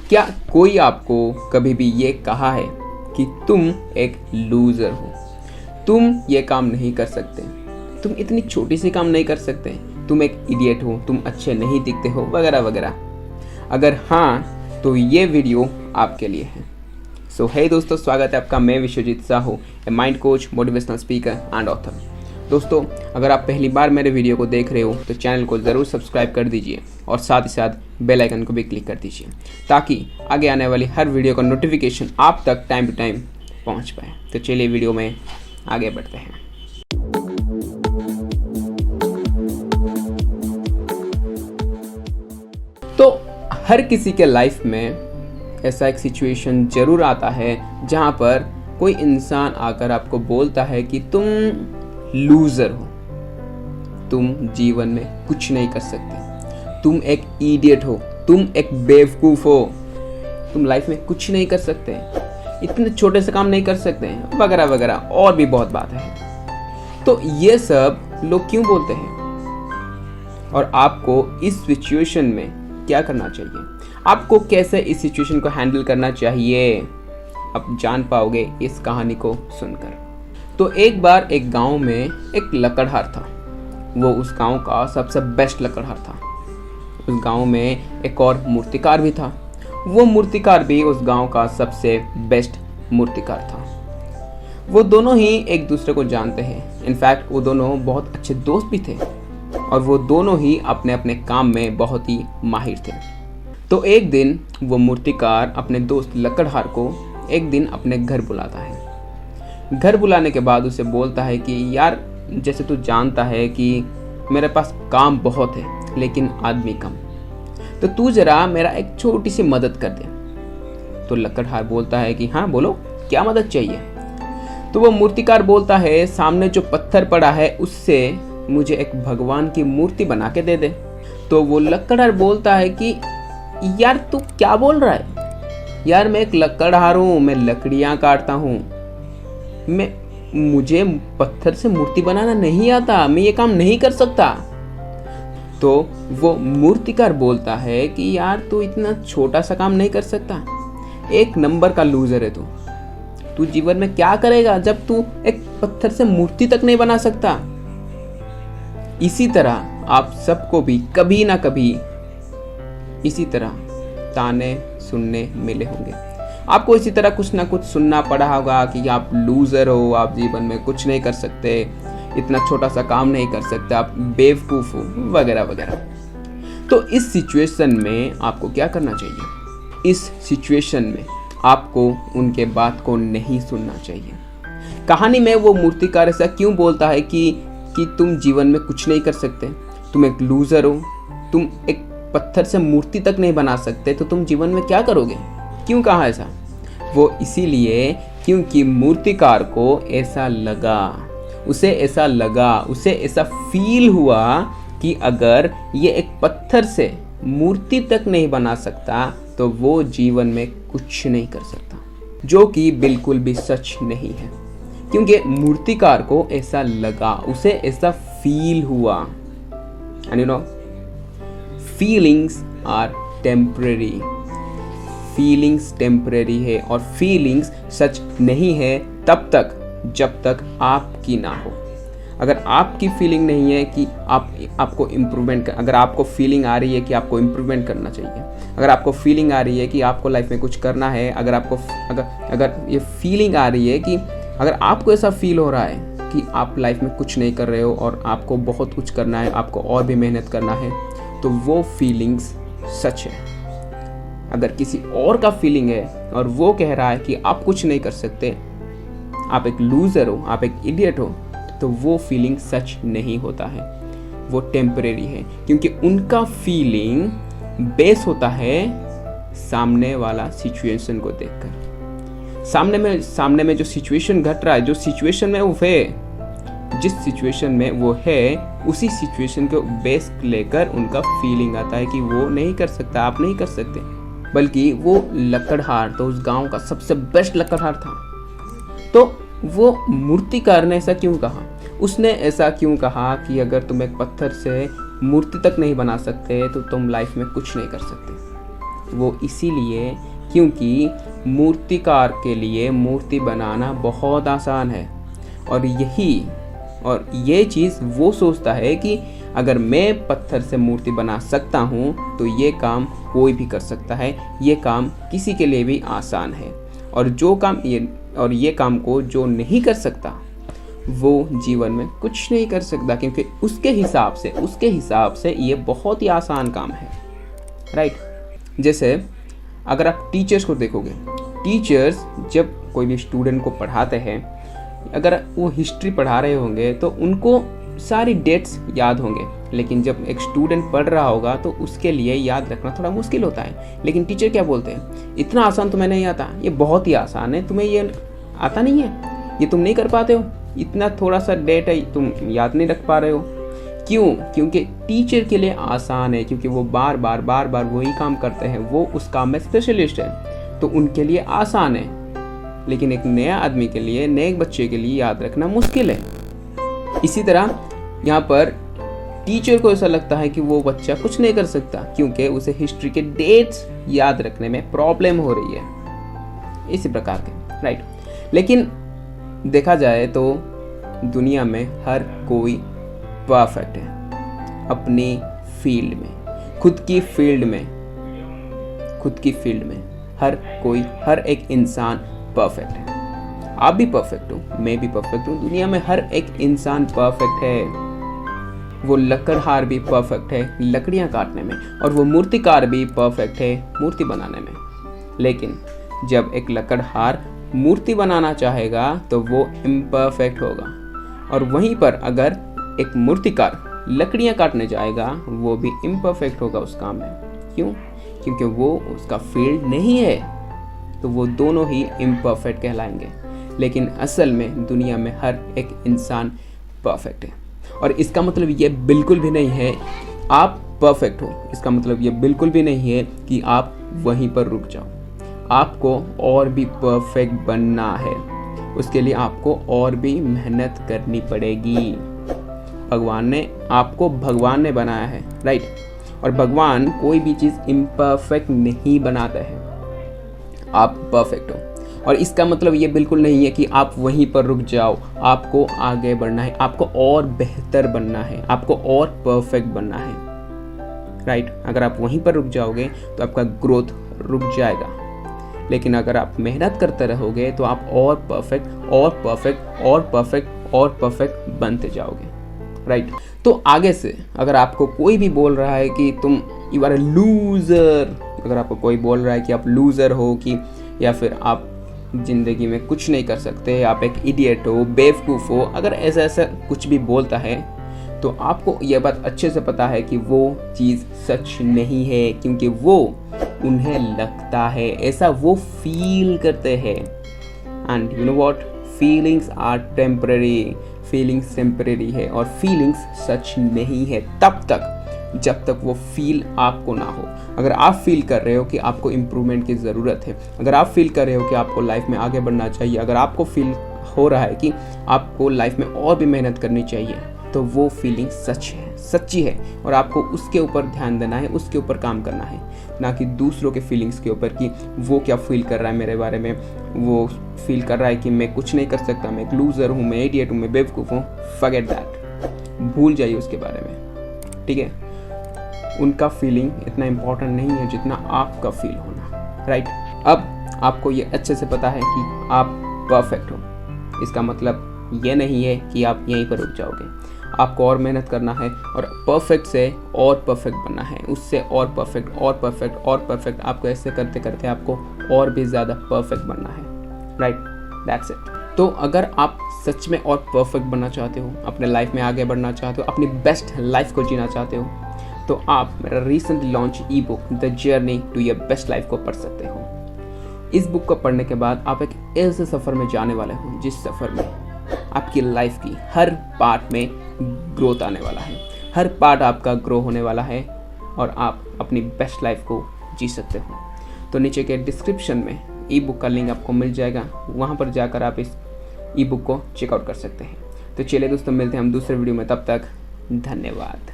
क्या कोई आपको कभी भी ये कहा है कि तुम एक लूज़र हो, तुम ये काम नहीं कर सकते, तुम इतनी छोटी सी काम नहीं कर सकते, तुम एक इडियट हो, तुम अच्छे नहीं दिखते हो, वगैरह वगैरह? अगर हाँ तो ये वीडियो आपके लिए है। सो हे दोस्तों, स्वागत है आपका। मैं Vishwajeet Sahu, a mind coach, motivational speaker and author. दोस्तों, अगर आप पहली बार मेरे वीडियो को देख रहे हो तो चैनल को ज़रूर सब्सक्राइब कर दीजिए और साथ ही साथ बेल आइकन को भी क्लिक कर दीजिए ताकि आगे आने वाली हर वीडियो का नोटिफिकेशन आप तक टाइम टू टाइम पहुंच पाए। तो चलिए वीडियो में आगे बढ़ते हैं। तो हर किसी के लाइफ में ऐसा एक सिचुएशन ज़रूर आता है जहाँ पर कोई इंसान आकर आपको बोलता है कि तुम लूज़र हो, तुम जीवन में कुछ नहीं कर सकते, तुम एक इडियट हो, तुम एक बेवकूफ़ हो, तुम लाइफ में कुछ नहीं कर सकते, इतने छोटे से काम नहीं कर सकते, वगैरह वगैरह और भी बहुत बात है। तो ये सब लोग क्यों बोलते हैं और आपको इस सिचुएशन में क्या करना चाहिए, आपको कैसे इस सिचुएशन को हैंडल करना चाहिए, आप जान पाओगे इस कहानी को सुनकर। तो एक बार एक गांव में एक लकड़हार था। वो उस गांव का सबसे बेस्ट लकड़हार था। उस गांव में एक और मूर्तिकार भी था। वो मूर्तिकार भी उस गांव का सबसे बेस्ट मूर्तिकार था। वो दोनों ही एक दूसरे को जानते हैं। इनफैक्ट वो दोनों बहुत अच्छे दोस्त भी थे और वो दोनों ही अपने अपने काम में बहुत ही माहिर थे। तो एक दिन वो मूर्तिकार अपने दोस्त लकड़हार को एक दिन अपने घर बुलाता है। घर बुलाने के बाद उसे बोलता है कि यार, जैसे तू जानता है कि मेरे पास काम बहुत है लेकिन आदमी कम, तो तू जरा मेरा एक छोटी सी मदद कर दे। तो लकड़हार बोलता है कि हाँ बोलो, क्या मदद चाहिए? तो वो मूर्तिकार बोलता है, सामने जो पत्थर पड़ा है उससे मुझे एक भगवान की मूर्ति बना के दे दे। तो वो लकड़हार बोलता है कि यार तू क्या बोल रहा है? यार मैं एक लकड़हार हूँ, मैं लकड़ियाँ काटता हूँ, मुझे पत्थर से मूर्ति बनाना नहीं आता, मैं ये काम नहीं कर सकता। तो वो मूर्तिकार बोलता है कि यार तू इतना छोटा सा काम नहीं कर सकता, एक नंबर का लूजर है तू जीवन में क्या करेगा जब तू एक पत्थर से मूर्ति तक नहीं बना सकता। इसी तरह आप सबको भी कभी ना कभी इसी तरह ताने सुनने मिले होंगे। आपको इसी तरह कुछ ना कुछ सुनना पड़ा होगा कि आप लूज़र हो, आप जीवन में कुछ नहीं कर सकते, इतना छोटा सा काम नहीं कर सकते, आप बेवकूफ़ हो, वगैरह वगैरह। तो इस सिचुएशन में आपको क्या करना चाहिए? इस सिचुएशन में आपको उनके बात को नहीं सुनना चाहिए। कहानी में वो मूर्तिकार ऐसा क्यों बोलता है कि तुम जीवन में कुछ नहीं कर सकते, तुम एक लूज़र हो, तुम एक पत्थर से मूर्ति तक नहीं बना सकते, तो तुम जीवन में क्या करोगे? क्यों कहा ऐसा? वो इसीलिए क्योंकि मूर्तिकार को ऐसा लगा, उसे ऐसा फील हुआ कि अगर ये एक पत्थर से मूर्ति तक नहीं बना सकता तो वो जीवन में कुछ नहीं कर सकता, जो कि बिल्कुल भी सच नहीं है। क्योंकि मूर्तिकार को ऐसा लगा, उसे ऐसा फील हुआ। And you know, feelings are temporary. Feelings temporary है और फीलिंग्स सच नहीं है तब तक जब तक आपकी ना हो। अगर आपकी फीलिंग नहीं है कि आपको इम्प्रूवमेंट अगर आपको फीलिंग आ रही है कि आपको इम्प्रूवमेंट करना चाहिए, अगर आपको फीलिंग आ रही है कि आपको लाइफ में कुछ करना है, अगर ये फीलिंग आ रही है कि अगर आपको ऐसा फील हो रहा है कि आप लाइफ में कुछ नहीं कर रहे हो और आपको बहुत कुछ करना है, आपको और भी मेहनत करना है, तो वो फीलिंग्स सच है। अगर किसी और का फीलिंग है और वो कह रहा है कि आप कुछ नहीं कर सकते, आप एक लूज़र हो, आप एक इडियट हो, तो वो फीलिंग सच नहीं होता है, वो टेम्परेरी है। क्योंकि उनका फीलिंग बेस होता है सामने वाला सिचुएशन को देखकर। सामने में जो सिचुएशन घट रहा है, जो सिचुएशन में वो है, जिस सिचुएशन में वो है, उसी सिचुएशन को बेस लेकर उनका फीलिंग आता है कि वो नहीं कर सकता, आप नहीं कर सकते। बल्कि वो लकड़हार तो उस गांव का सबसे बेस्ट लकड़हार था। तो वो मूर्तिकार ने ऐसा क्यों कहा? उसने ऐसा क्यों कहा कि अगर तुम एक पत्थर से मूर्ति तक नहीं बना सकते तो तुम लाइफ में कुछ नहीं कर सकते? वो इसीलिए क्योंकि मूर्तिकार के लिए मूर्ति बनाना बहुत आसान है। और ये चीज़ वो सोचता है कि अगर मैं पत्थर से मूर्ति बना सकता हूँ तो ये काम कोई भी कर सकता है, ये काम किसी के लिए भी आसान है। और ये काम को जो नहीं कर सकता वो जीवन में कुछ नहीं कर सकता, क्योंकि उसके हिसाब से ये बहुत ही आसान काम है, राइट। जैसे अगर आप टीचर्स को देखोगे, टीचर्स जब कोई भी स्टूडेंट को पढ़ाते हैं, अगर वो हिस्ट्री पढ़ा रहे होंगे तो उनको सारी डेट्स याद होंगे, लेकिन जब एक स्टूडेंट पढ़ रहा होगा तो उसके लिए याद रखना थोड़ा मुश्किल होता है। लेकिन टीचर क्या बोलते हैं, इतना आसान तुम्हें नहीं आता, ये बहुत ही आसान है, तुम्हें ये आता नहीं है, ये तुम नहीं कर पाते हो, इतना थोड़ा सा डेट है तुम याद नहीं रख पा रहे हो। क्यों? क्योंकि टीचर के लिए आसान है, क्योंकि वो बार बार वही काम करते हैं, वो उस काम में स्पेशलिस्ट है, तो उनके लिए आसान है। लेकिन एक नया आदमी के लिए, नए बच्चे के लिए याद रखना मुश्किल है। इसी तरह यहाँ पर टीचर को ऐसा लगता है कि वो बच्चा कुछ नहीं कर सकता, क्योंकि उसे हिस्ट्री के डेट्स याद रखने में प्रॉब्लम हो रही है, इसी प्रकार के, राइट। लेकिन देखा जाए तो दुनिया में हर कोई परफेक्ट है अपनी फील्ड में, खुद की फील्ड में हर एक इंसान परफेक्ट है। आप भी परफेक्ट हो, मैं भी परफेक्ट हूँ, दुनिया में हर एक इंसान परफेक्ट है। वो लकड़हार भी परफेक्ट है लकड़ियाँ काटने में, और वो मूर्तिकार भी परफेक्ट है मूर्ति बनाने में। लेकिन जब एक लकड़हार मूर्ति बनाना चाहेगा तो वो इम्परफेक्ट होगा, और वहीं पर अगर एक मूर्तिकार लकड़ियाँ काटने जाएगा वो भी इम्परफेक्ट होगा उस काम में। क्यों? क्योंकि वो उसका फील्ड नहीं है, तो वो दोनों ही इम्परफेक्ट कहलाएंगे। लेकिन असल में दुनिया में हर एक इंसान परफेक्ट है, और इसका मतलब ये बिल्कुल भी नहीं है आप परफेक्ट हो, इसका मतलब ये बिल्कुल भी नहीं है कि आप वहीं पर रुक जाओ। आपको और भी परफेक्ट बनना है, उसके लिए आपको और भी मेहनत करनी पड़ेगी। भगवान ने बनाया है, राइट। और भगवान कोई भी चीज़ इम्परफेक्ट नहीं बनाता है, आप परफेक्ट हो। और इसका मतलब ये बिल्कुल नहीं है कि आप वहीं पर रुक जाओ, आपको आगे बढ़ना है, आपको और बेहतर बनना है, आपको और परफेक्ट बनना है, राइट। अगर आप वहीं पर रुक जाओगे तो आपका ग्रोथ रुक जाएगा। लेकिन अगर आप मेहनत करते रहोगे तो आप और परफेक्ट बनते जाओगे, राइट। तो आगे से अगर आपको कोई भी बोल रहा है कि तुम यू आर अ लूज़र, अगर आपको कोई बोल रहा है कि आप लूज़र हो, कि या फिर आप ज़िंदगी में कुछ नहीं कर सकते, आप एक इडियट हो, बेवकूफ़ हो, अगर ऐसा कुछ भी बोलता है तो आपको यह बात अच्छे से पता है कि वो चीज़ सच नहीं है, क्योंकि वो उन्हें लगता है, ऐसा वो फील करते हैं। And you know what, feelings are temporary, feelings temporary है, और फीलिंग्स सच नहीं है तब तक जब तक वो फील आपको ना हो। अगर आप फील कर रहे हो कि आपको इम्प्रूवमेंट की ज़रूरत है, अगर आप फील कर रहे हो कि आपको लाइफ में आगे बढ़ना चाहिए, अगर आपको फील हो रहा है कि आपको लाइफ में और भी मेहनत करनी चाहिए, तो वो फीलिंग सच्ची है, और आपको उसके ऊपर ध्यान देना है, उसके ऊपर काम करना है, ना कि दूसरों के फीलिंग्स के ऊपर कि वो क्या फील कर रहा है मेरे बारे में। वो फील कर रहा है कि मैं कुछ नहीं कर सकता, मैं एक लूज़र हूँ, मैं इडियट हूँ, मैं बेवकूफ़ हूँ, फॉरगेट दैट, भूल जाइए उसके बारे में, ठीक है। उनका फीलिंग इतना इम्पोर्टेंट नहीं है जितना आपका फील होना, राइट। अब आपको ये अच्छे से पता है कि आप परफेक्ट हो, इसका मतलब ये नहीं है कि आप यहीं पर रुक जाओगे। आपको और मेहनत करना है, और परफेक्ट से और परफेक्ट बनना है, उससे और परफेक्ट, आपको ऐसे करते करते आपको और भी ज़्यादा परफेक्ट बनना है, राइट। That's it. तो अगर आप सच में और परफेक्ट बनना चाहते हो, अपने लाइफ में आगे बढ़ना चाहते हो, अपनी बेस्ट लाइफ को जीना चाहते हो, तो आप मेरा recently launch ebook the journey to your best life को पढ़ सकते हो। इस बुक को पढ़ने के बाद आप एक ऐसे सफ़र में जाने वाले हो जिस सफ़र में आपकी लाइफ की हर पार्ट में ग्रोथ आने वाला है, हर पार्ट आपका ग्रो होने वाला है, और आप अपनी बेस्ट लाइफ को जी सकते हो। तो नीचे के डिस्क्रिप्शन में ई बुक का लिंक आपको मिल जाएगा, वहाँ पर जाकर आप इस ई बुक को चेकआउट कर सकते हैं। तो चलिए दोस्तों, मिलते हैं हम दूसरे वीडियो में, तब तक धन्यवाद।